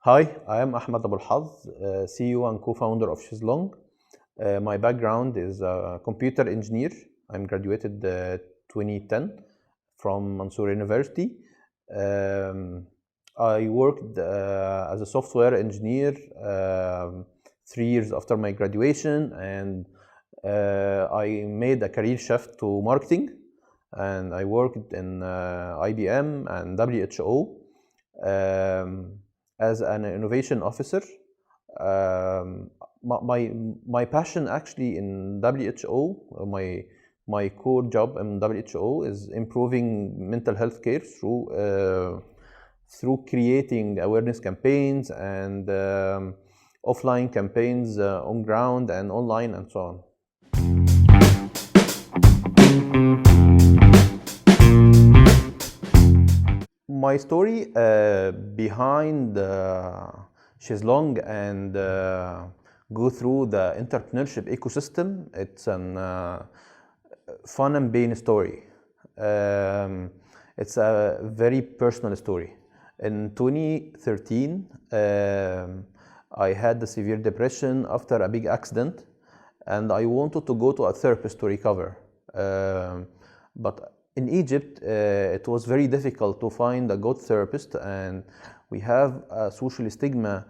Hi, I am Ahmed Abu Elhaz, CEO and co-founder of Shezlong. My background is a computer engineer. I'm graduated 2010 from Mansour University. I worked as a software engineer 3 years after my graduation, and I made a career shift to marketing, and I worked in IBM and WHO as an innovation officer. My passion actually in WHO, my core job in WHO is improving mental health care through creating awareness campaigns and offline campaigns on ground and online and so on. My story behind Shezlong and go through the entrepreneurship ecosystem, it's a fun and pain story. It's a very personal story. In 2013, I had a severe depression after a big accident, and I wanted to go to a therapist to recover. But in Egypt, it was very difficult to find a good therapist, and we have a social stigma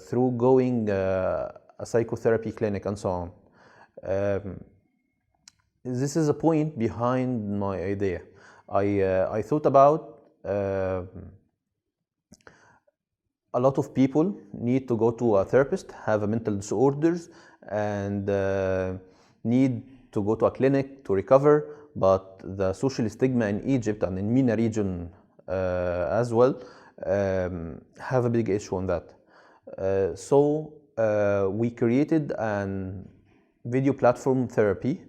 through going a psychotherapy clinic and so on. This is a point behind my idea. I thought about a lot of people need to go to a therapist, have a mental disorders, and need to go to a clinic to recover. But the social stigma in Egypt and in MENA region as well have a big issue on that. So we created an video platform therapy,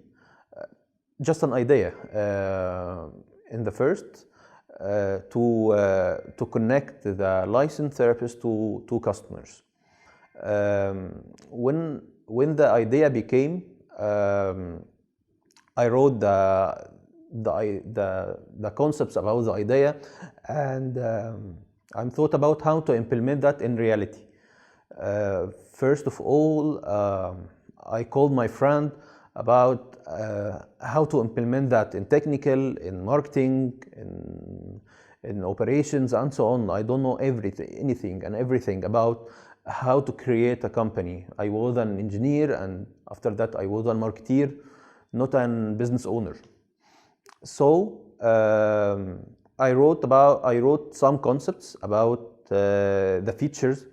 just an idea in the first, to connect the licensed therapist to customers. When the idea became, I wrote the concepts about the idea, and I thought about how to implement that in reality. First of all, I called my friend about how to implement that in technical, in marketing, in operations, and so on. I don't know anything and everything about how to create a company. I was an engineer, and after that I was a marketeer, not a business owner. So I wrote some concepts about the features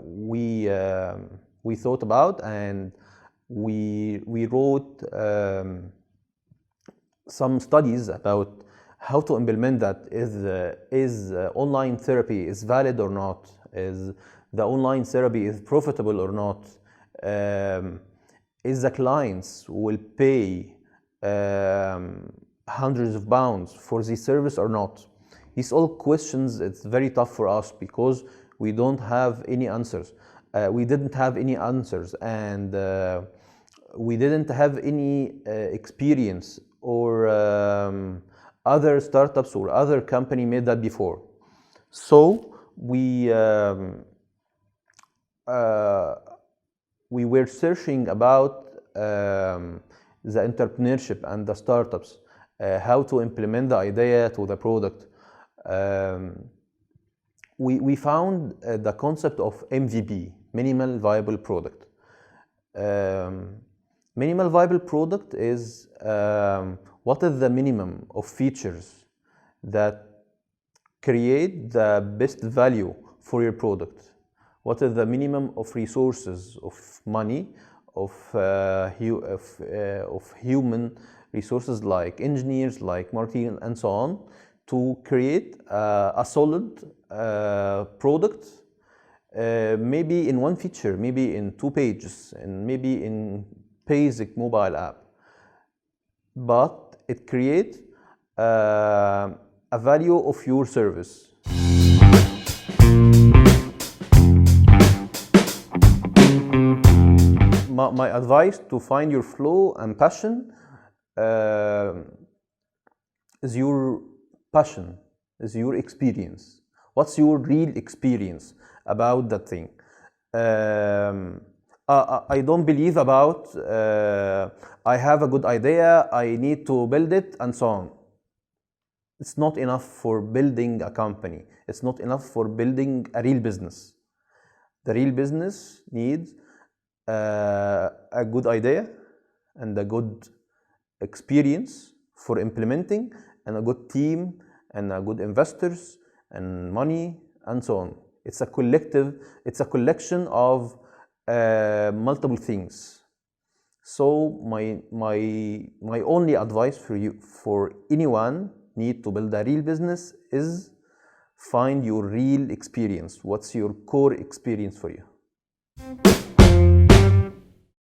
we thought about, and we wrote some studies about how to implement that. Is online therapy is valid or not? Is the online therapy is profitable or not? Is the clients will pay hundreds of pounds for this service or not? These all questions, it's very tough for us because we don't have any answers. We didn't have any answers, and we didn't have any experience or other startups or other company made that before. So we were searching about the entrepreneurship and the startups, how to implement the idea to the product. We found the concept of MVP, minimal viable product. Minimal viable product is what is the minimum of features that create the best value for your product. What is the minimum of resources, of money, of human resources like engineers, like marketing, and so on, to create a solid product, maybe in one feature, maybe in 2 pages, and maybe in basic mobile app. But it creates a value of your service. My advice to find your flow and passion is your passion, is your experience. What's your real experience about that thing? I don't believe about I have a good idea, I need to build it, and so on. It's not enough for building a company. It's not enough for building a real business. The real business needs a good idea and a good experience for implementing, and a good team and a good investors and money and so on. It's a collection of multiple things. So my only advice for anyone need to build a real business is find your real experience. What's your core experience for you?